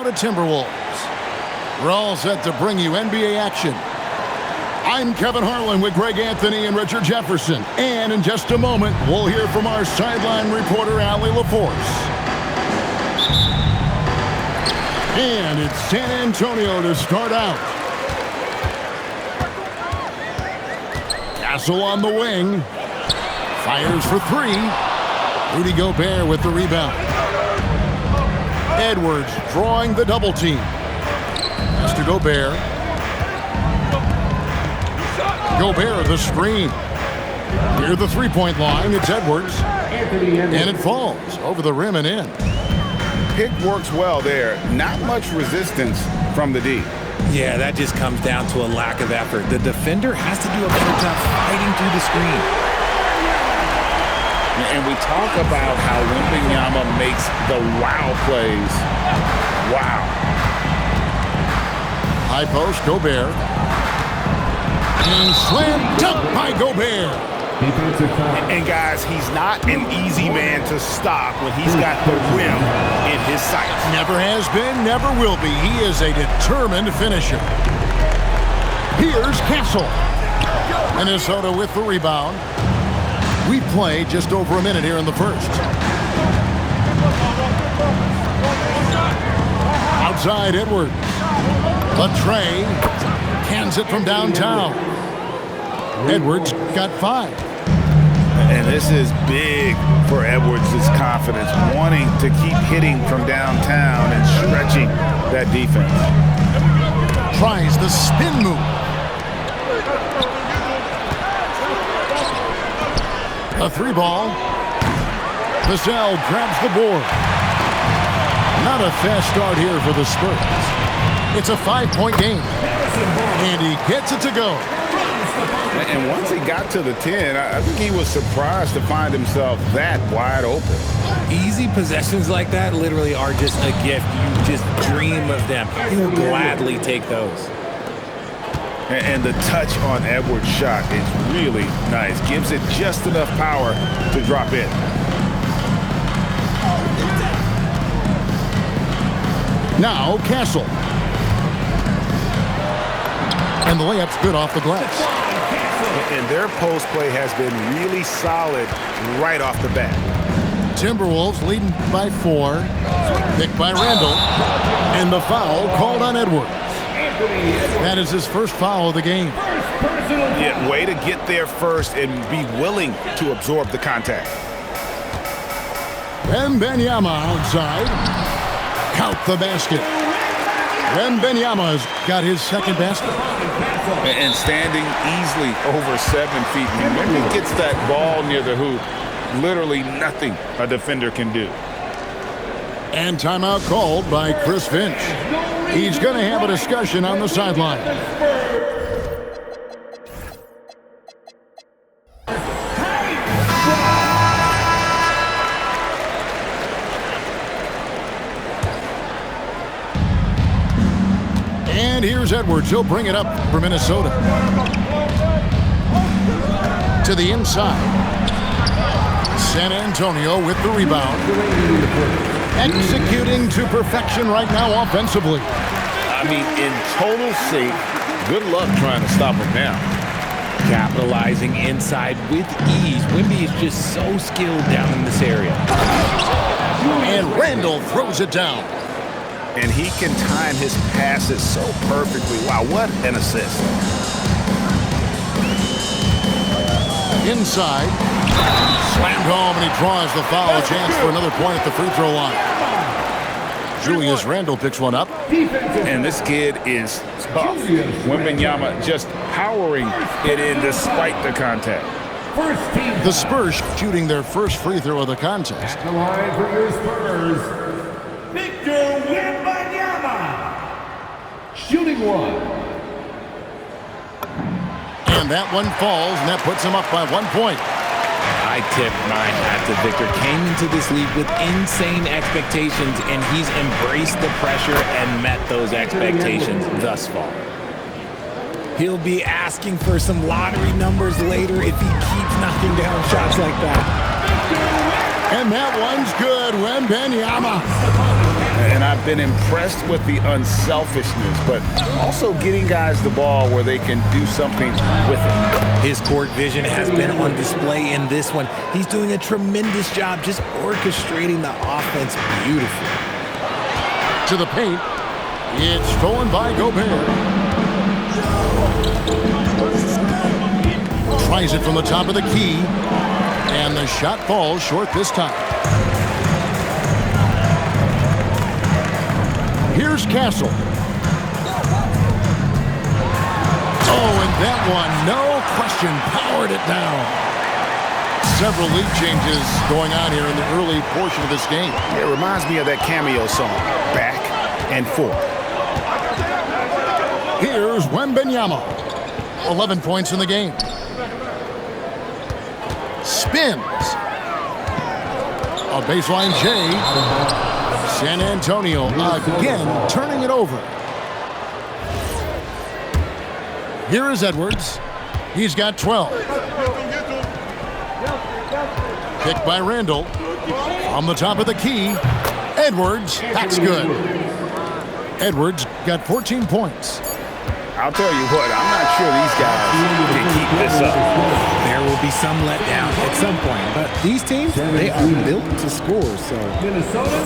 Minnesota Timberwolves. We're all set to bring you NBA action. I'm Kevin Harlan with Greg Anthony and Richard Jefferson. And in just a moment, we'll hear from our sideline reporter, Allie LaForce. And it's San Antonio to start out. Castle on the wing. Fires for three. Rudy Gobert with the rebound. Edwards drawing the double team. Pass to Gobert. Gobert the screen. Near the three-point line, it's Edwards. And it falls over the rim and in. Pick works well there. Not much resistance from the D. Yeah, that just comes down to a lack of effort. The defender has to do a better job fighting through the screen. And we talk about how Wembanyama makes the wow plays. Wow. High post, Gobert. And slam dunk by Gobert. And guys, he's not an easy man to stop when he's got the rim in his sights. Never has been, never will be. He is a determined finisher. Here's Castle. Minnesota with the rebound. We played just over a minute here in the first. Outside Edwards. Latrey cans it from downtown. Edwards got 5. And this is big for Edwards' confidence, wanting to keep hitting from downtown and stretching that defense. Tries the spin move. A 3-ball. Vassell grabs the board. Not a fast start here for the Spurs. It's a 5-point game. And he gets it to go. And once he got to the 10, I think he was surprised to find himself that wide open. Easy possessions like that literally are just a gift. You just dream of them. You will gladly take those. And the touch on Edwards' shot is really nice. Gives it just enough power to drop in. Now Castle. And the layup's good off the glass. And their post play has been really solid right off the bat. Timberwolves leading by 4. Picked by Randall. And the foul called on Edwards. That is his first foul of the game. Yeah, way to get there first and be willing to absorb the contact. Wembanyama outside. Count the basket. Wembanyama's got his second basket. And standing easily over 7 feet. And when he gets that ball near the hoop, literally nothing a defender can do. And timeout called by Chris Finch. He's going to have a discussion on the sideline. And here's Edwards. He'll bring it up for Minnesota. To the inside. San Antonio with the rebound. Executing to perfection right now offensively. I mean, in total sync. Good luck trying to stop him now. Capitalizing inside with ease. Wemby is just so skilled down in this area. And Randall throws it down. And he can time his passes so perfectly. Wow, what an assist. Inside. Slammed home, and he draws the foul. A chance for another point at the free throw line. Julius Randle picks one up. And this kid is tough. Wembanyama just powering it in despite the contact. The Spurs shooting their first free throw of the contest. At the line for your Spurs, Victor Wembanyama. Shooting one. And that one falls, and that puts him up by 1 point. I tip my hat to Victor. Came into this league with insane expectations, and he's embraced the pressure and met those expectations thus far. He'll be asking for some lottery numbers later if he keeps knocking down shots like that. And that one's good. Wembanyama And I've been impressed with the unselfishness, but also getting guys the ball where they can do something with it. His court vision has been on display in this one. He's doing a tremendous job just orchestrating the offense beautifully. To the paint. It's stolen by Gobert. Tries it from the top of the key. And the shot falls short this time. Here's Castle. Oh, and that one, no question, powered it down. Several lead changes going on here in the early portion of this game. It reminds me of that cameo song, Back and Forth. Here's Wembanyama. 11 points in the game. Spins. A baseline J. San Antonio again turning it over. Here is Edwards. He's got 12. Picked by Randall. On the top of the key. Edwards, that's good. Edwards got 14 points. I'll tell you what, I'm not sure these guys can keep this up. There will be some letdown at some point, but these teams, they are built to score, so. Minnesota,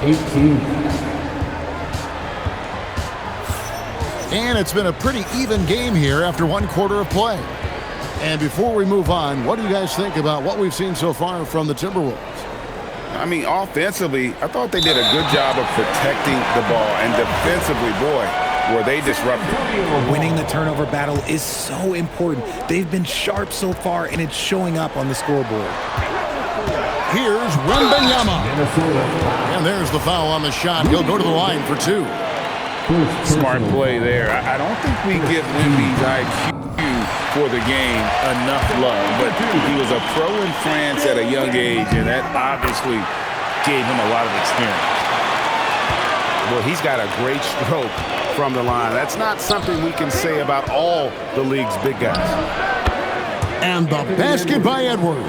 18. And it's been a pretty even game here after one quarter of play. And before we move on, what do you guys think about what we've seen so far from the Timberwolves? I mean, offensively, I thought they did a good job of protecting the ball. And defensively, boy, were they disruptive. Winning the turnover battle is so important. They've been sharp so far, and it's showing up on the scoreboard. Here's Wembanyama. And there's the foul on the shot. He'll go to the line for two. Smart play there. I don't think we give Wemby's IQ for the game enough love, but he was a pro in France at a young age, and that obviously gave him a lot of experience. Well, he's got a great stroke from the line. That's not something we can say about all the league's big guys. And the basket by Edwards.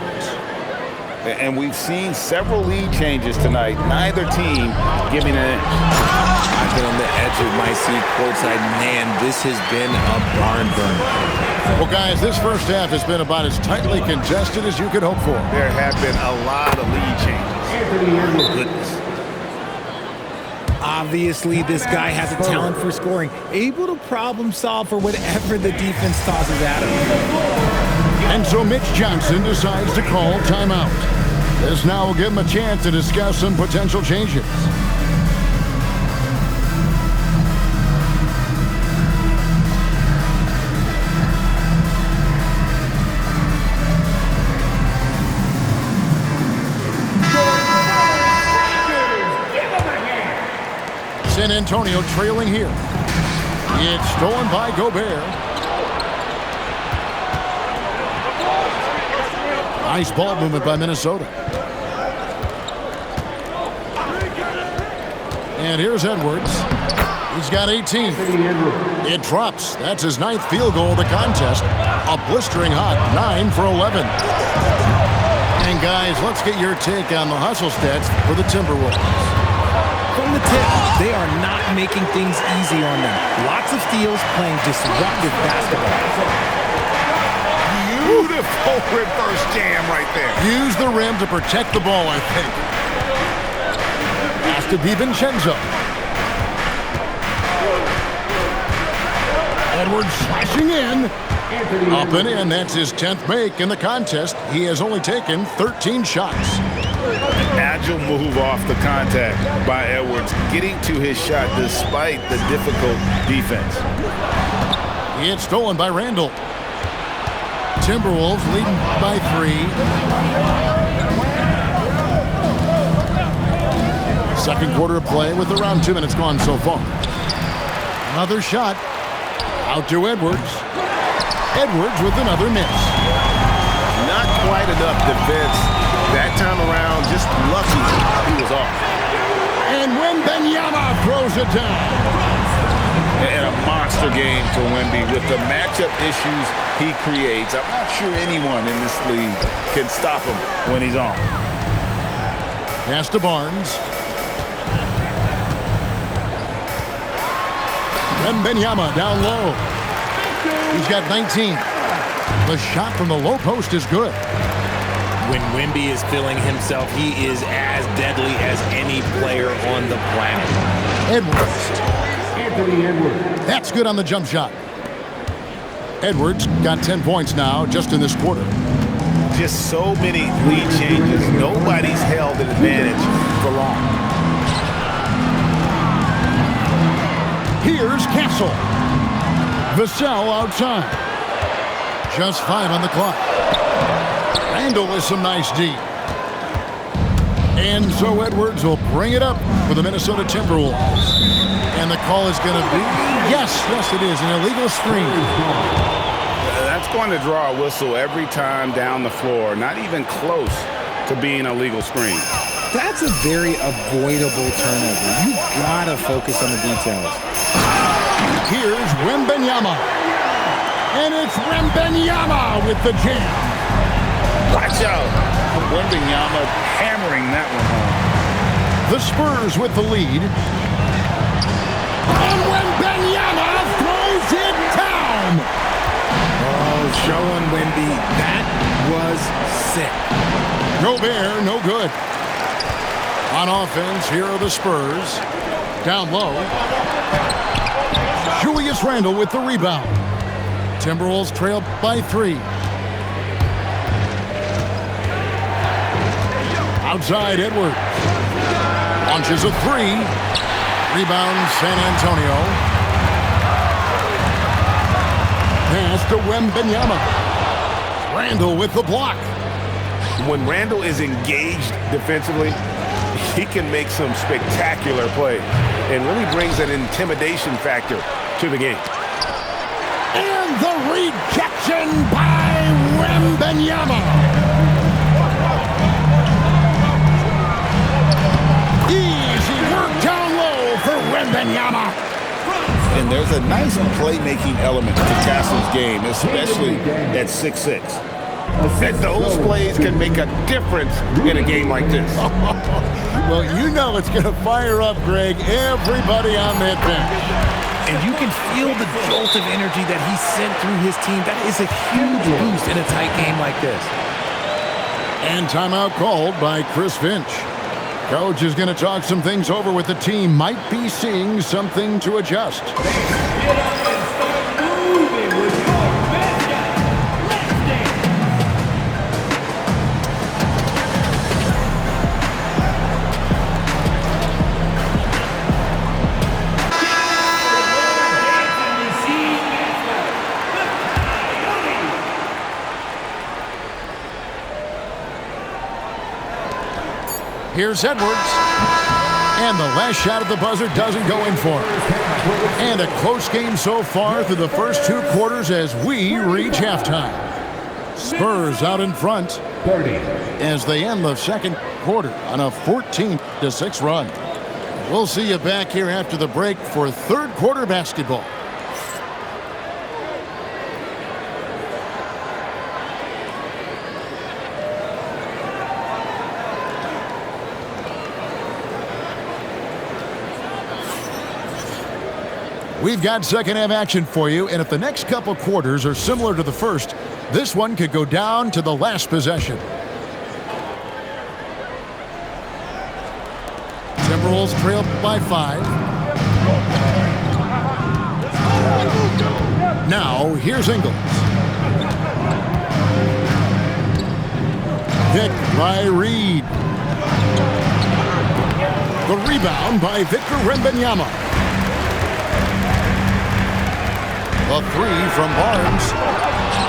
And we've seen several lead changes tonight. Neither team giving an inch. I've been on the edge of my seat courtside. Man, this has been a barn burner. Well, guys, this first half has been about as tightly contested as you could hope for. There have been a lot of lead changes. Goodness. Obviously, this guy has a talent for scoring, able to problem solve for whatever the defense tosses at him. And so Mitch Johnson decides to call timeout. This now will give him a chance to discuss some potential changes. San Antonio trailing here. It's stolen by Gobert. Nice ball movement by Minnesota. And here's Edwards. He's got 18. It drops. That's his 9th field goal of the contest. A blistering hot 9 for 11. And guys, let's get your take on the hustle stats for the Timberwolves. From the tip, they are not making things easy on them. Lots of steals, playing disruptive basketball. Beautiful reverse jam right there. Use the rim to protect the ball, I think. Pass to DiVincenzo. Edwards slashing in. Up and in. That's his 10th make in the contest. He has only taken 13 shots. An agile move off the contact by Edwards, getting to his shot despite the difficult defense. It's stolen by Randall. Timberwolves leading by 3. Second quarter of play with around 2 minutes gone so far. Another shot. Out to Edwards. Edwards with another miss. Not quite enough defense that time around. Just lucky he was off. And Wembanyama throws it down. And a monster game for Wemby with the matchup issues he creates. I'm not sure anyone in this league can stop him when he's on. Pass to Barnes. Wembanyama down low. He's got 19. The shot from the low post is good. When Wemby is feeling himself, he is as deadly as any player on the planet. Edwards. That's good on the jump shot. Edwards got 10 points now just in this quarter. Just so many lead changes. Nobody's held an advantage for long. Here's Castle. Vassell outside. Just 5 on the clock. Randall with some nice D. And so Edwards will bring it up for the Minnesota Timberwolves. And the call is going to be, yes, it is, an illegal screen. That's going to draw a whistle every time down the floor. Not even close to being a legal screen. That's a very avoidable turnover. You gotta focus on the details. Here's Wembanyama. And it's Wembanyama with the jam. Watch out. Wembanyama hammering that one home. The Spurs with the lead. And Wembanyama throws it down. Oh, showing Wemby. That was sick. Gobert, no good. On offense, here are the Spurs. Down low. Julius Randle with the rebound. Timberwolves trail by 3. Outside, Edwards. Launches a 3. Rebound, San Antonio. Pass to Wembanyama. Randle with the block. When Randle is engaged defensively, he can make some spectacular plays and really brings an intimidation factor to the game. And the rejection by Wembanyama. Easy work down low for Wembanyama. And there's a nice playmaking element to Castle's game, especially at 6'6". And those plays can make a difference in a game like this. Well, you know it's going to fire up, Greg, everybody on that bench. And you can feel the jolt of energy that he sent through his team. That is a huge boost in a tight game like this. And timeout called by Chris Finch. Coach is going to talk some things over with the team. Might be seeing something to adjust. Here's Edwards. And the last shot at the buzzer doesn't go in for him. And a close game so far through the first 2 quarters as we reach halftime. Spurs out in front 30. as they end the second quarter on a 14-6 run. We'll see you back here after the break for third quarter basketball. We've got second half action for you, and if the next couple quarters are similar to the first, this one could go down to the last possession. Timberwolves trail by 5. Now, here's Ingles. Picked by Reed. The rebound by Victor Wembanyama. A 3 from Barnes.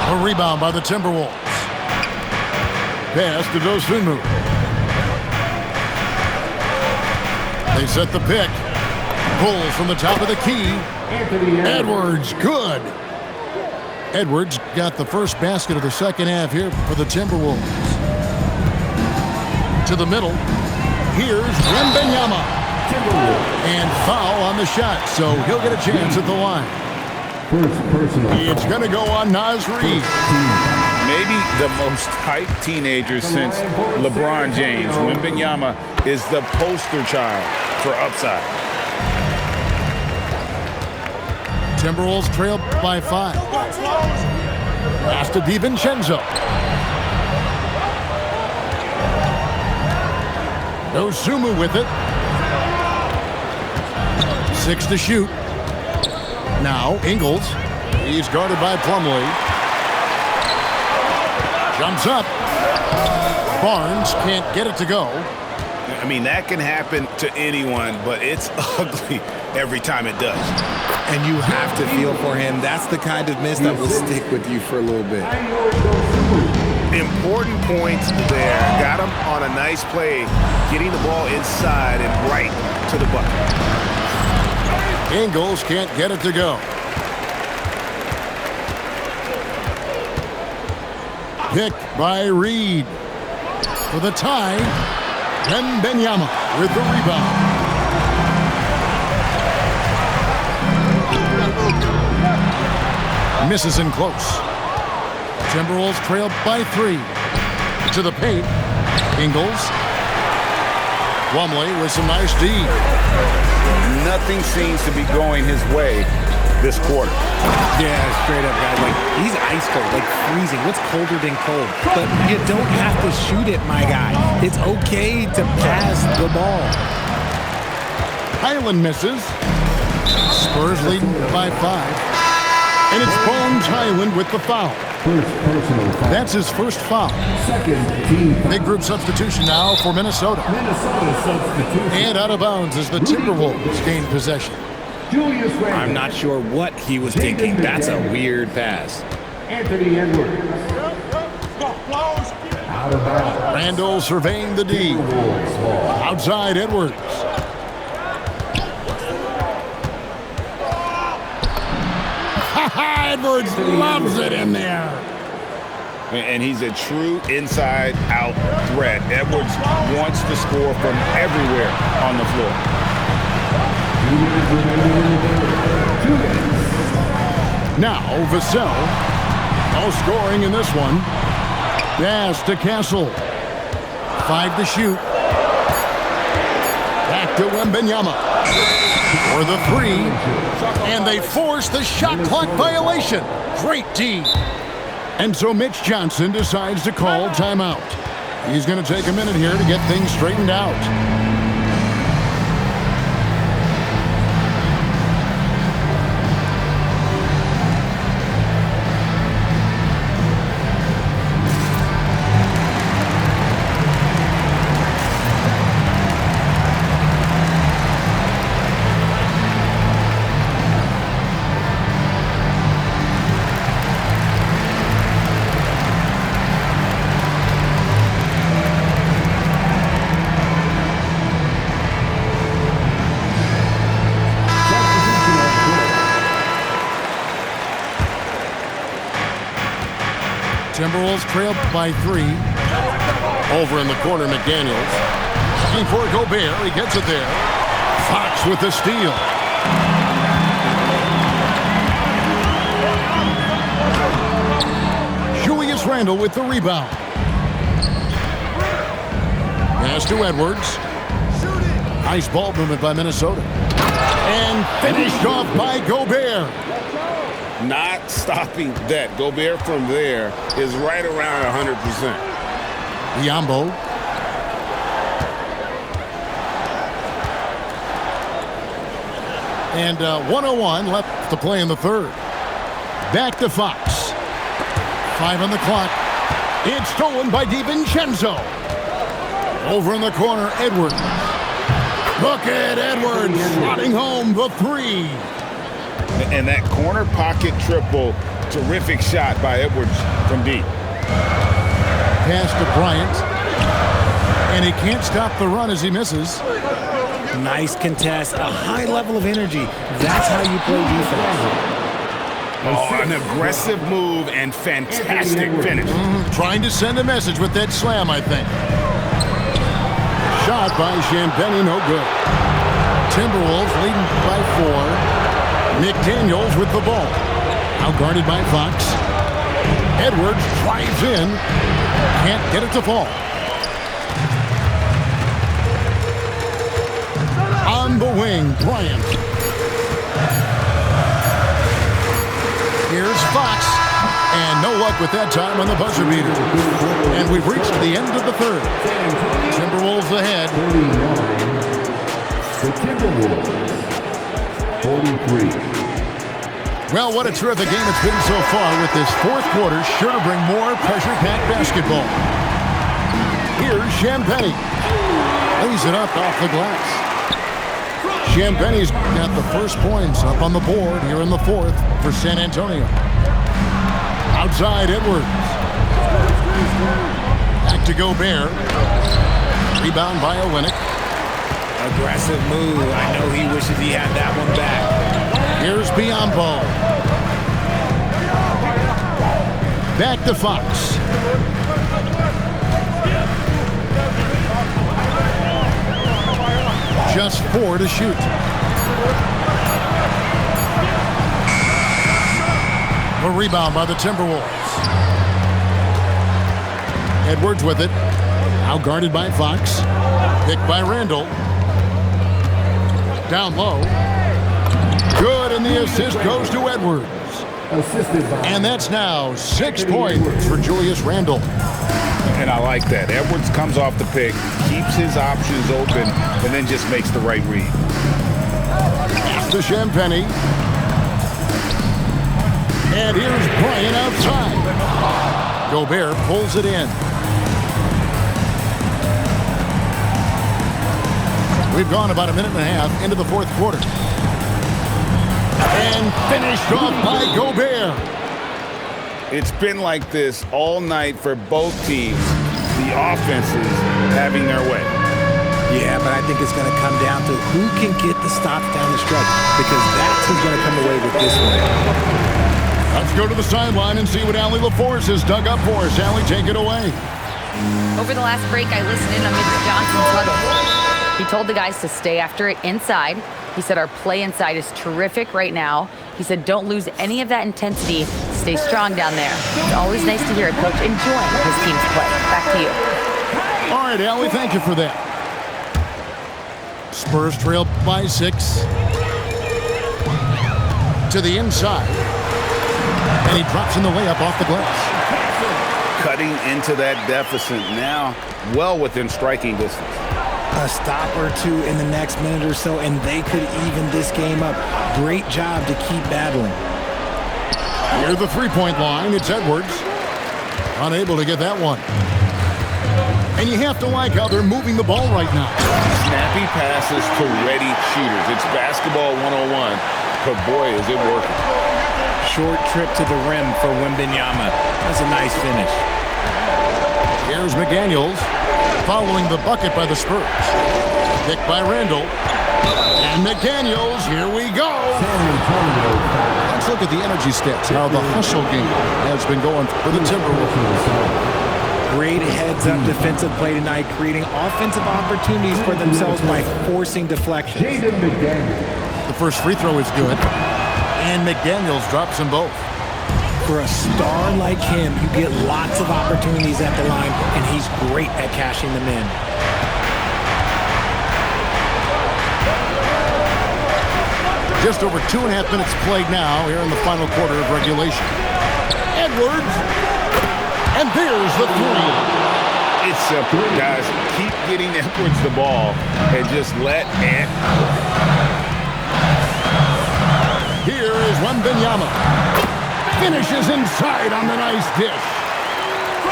A rebound by the Timberwolves. Pass to Dosunmu. They set the pick. Pulls from the top of the key. Edwards, good. Edwards got the first basket of the second half here for the Timberwolves. To the middle. Here's Wembanyama. And foul on the shot, so he'll get a chance at the line. It's going to go on Naz Reid. Maybe the most hyped teenager since LeBron James. Wembanyama is the poster child for upside. Timberwolves trail by 5. Pass to DiVincenzo. Dosunmu with it. 6 to shoot. Now Ingles. He's guarded by Plumlee. Jumps up. Barnes can't get it to go. I mean, that can happen to anyone, but it's ugly every time it does. And you have to feel for him. That's the kind of miss that will stick with you for a little bit. Important points there. Got him on a nice play, getting the ball inside and right to the bucket. Ingles can't get it to go. Picked by Reed. For the tie, Wembanyama with the rebound. Misses in close. Timberwolves trail by 3. To the paint. Ingles. Plumlee with some nice D. Nothing seems to be going his way this quarter. Yeah, straight up, guys. Like, he's ice cold, like freezing. What's colder than cold? But you don't have to shoot it, my guy. It's okay to pass the ball. Highland misses. Spurs leading by 5. And it's Bones Highland with the foul. That's his first foul. Big group substitution now for Minnesota. And out of bounds as the Timberwolves gain possession. I'm not sure what he was thinking. That's a weird pass. Anthony Edwards. Out of bounds. Randall surveying the D. Outside Edwards. Edwards loves it in there. And he's a true inside-out threat. Edwards wants to score from everywhere on the floor. Now Vassell. No scoring in this one. Pass to Castle. 5 to shoot. Back to Wembanyama. For the 3. And they force the shot clock violation. Great D. And so Mitch Johnson decides to call timeout. He's going to take a minute here to get things straightened out. Timberwolves trail by 3. Over in the corner, McDaniels. Looking for Gobert. He gets it there. Fox with the steal. Julius Randle with the rebound. Pass to Edwards. Nice ball movement by Minnesota. And finished off by Gobert. Not stopping that. Gobert from there is right around 100%. Yambo. And 1:01 left to play in the third. Back to Fox. 5 on the clock. It's stolen by DiVincenzo. Over in the corner, Edwards. Look at Edwards slotting home the 3. And that corner pocket triple, terrific shot by Edwards from deep. Pass to Bryant. And he can't stop the run as he misses. Nice contest, a high level of energy. That's how you play defense. Oh, an aggressive move and fantastic finish. Trying to send a message with that slam, I think. Shot by Champagnie, no good. Timberwolves leading by 4. McDaniels with the ball. Now guarded by Fox. Edwards drives in. Can't get it to fall. On the wing, Bryant. luck with that time on the buzzer beater. And we've reached the end of the third. Timberwolves ahead. The Timberwolves, 43. Well, what a terrific game it's been so far with this fourth quarter. Sure to bring more pressure-packed basketball. Here's Champagnie. Lays it up off the glass. Champagnie's got the first points up on the board here in the fourth for San Antonio. Outside Edwards. Back to Gobert. Rebound by Olynyk. Aggressive move. I know he wishes he had that one back. Here's Biyombo. Back to Fox. Just 4 to shoot. A rebound by the Timberwolves. Edwards with it. Now guarded by Fox. Picked by Randall. Down low. Good, and the assist goes to Edwards. And that's now 6 points for Julius Randle. And I like that. Edwards comes off the pick, keeps his options open, and then just makes the right read. To Champagnie. And here's Bryant outside. Gobert pulls it in. We've gone about a minute and a half into the fourth quarter. And finished off by Gobert. It's been like this all night for both teams. The offenses having their way. Yeah, but I think it's going to come down to who can get the stops down the stretch, because that's who's going to come away with this one. Let's go to the sideline and see what Allie LaForce has dug up for us. Allie, take it away. Over the last break, I listened in on Mr. Johnson's huddle. He told the guys to stay after it inside. He said our play inside is terrific right now. He said don't lose any of that intensity. Stay strong down there. It's always nice to hear a coach enjoying his team's play. Back to you. All right, Allie, thank you for that. Spurs trail by 6. To the inside. And he drops in the layup off the glass. Cutting into that deficit now, well within striking distance. A stop or two in the next minute or so, and they could even this game up. Great job to keep battling. Near the three-point line, it's Edwards. Unable to get that one. And you have to like how they're moving the ball right now. Snappy passes to ready shooters. It's basketball 101, but boy, is it working. Short trip to the rim for Wembanyama. That's a nice finish. Here's McDaniels following the bucket by the Spurs. Picked by Randall. And McDaniels, here we go. Let's look at the energy stats, how the hustle game has been going for the Timberwolves. Great heads-up defensive play tonight, creating offensive opportunities for themselves by forcing deflections. The first free throw is good. And McDaniels drops them both. For a star like him, you get lots of opportunities at the line, and he's great at cashing them in. Just over 2.5 minutes played now here in the final quarter of regulation. Edwards. And there's the three. It's simple, guys. Keep getting Edwards the ball and just let Ant. Here is Wembanyama. Finishes inside on the nice dish.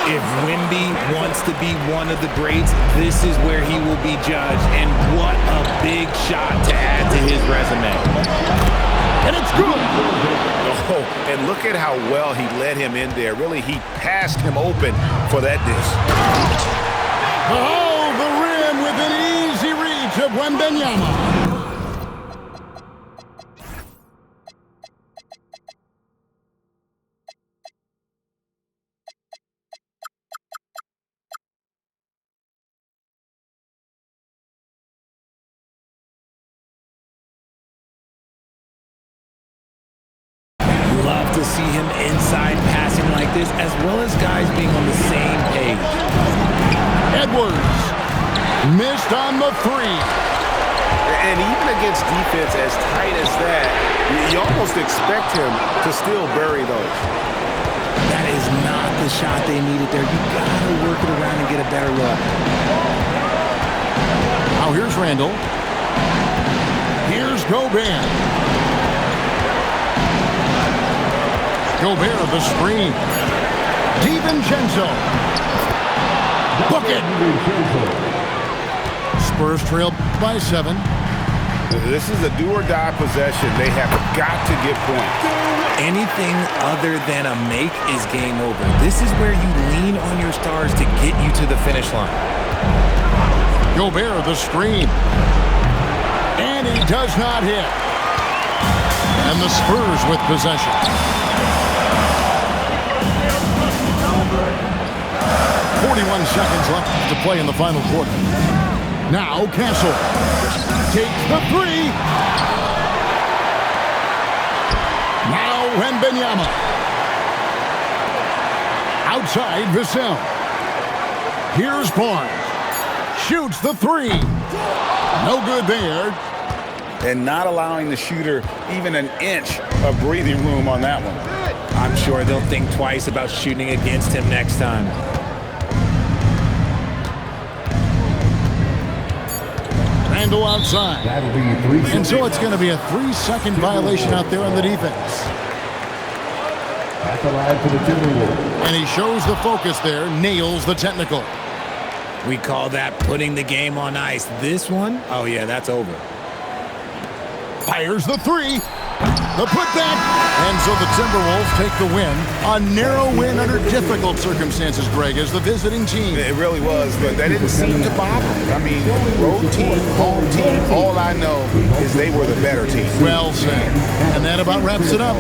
If Wemby wants to be one of the greats, this is where he will be judged. And what a big shot to add to his resume. And it's good. Oh, and look at how well he led him in there. Really, he passed him open for that dish. Oh, the rim with an easy reach of Wembanyama. Love to see him inside passing like this, as well as guys being on the same page. Edwards missed on the three. And even against defense as tight as that, you almost expect him to still bury those. That is not the shot they needed there. You gotta work it around and get a better look. Now here's Randall. Here's Gobert. Gobert the screen. DiVincenzo. Bucket. Spurs trail by 7. This is a do-or-die possession. They have got to get points. Anything other than a make is game over. This is where you lean on your stars to get you to the finish line. Gobert the screen. And he does not hit. And the Spurs with possession. 41 seconds left to play in the final quarter. Now Castle takes the 3. Now Wembanyama. Outside Vassell. Here's Barnes. Shoots the 3. No good there. And not allowing the shooter even an inch of breathing room on that one. I'm sure they'll think twice about shooting against him next time. Randall outside. That'll be 3 And so it's going to be a 3-second violation out there on the defense. At the line for the Timberwolves. And he shows the focus there, nails the technical. We call that putting the game on ice. This one, oh yeah, that's over. Fires the 3. The putback. And so the Timberwolves take the win. A narrow win under difficult circumstances, Greg, as the visiting team. It really was, but that didn't seem to bother them. I mean, road team, home team, all I know is they were the better team. Well said. And that about wraps it up.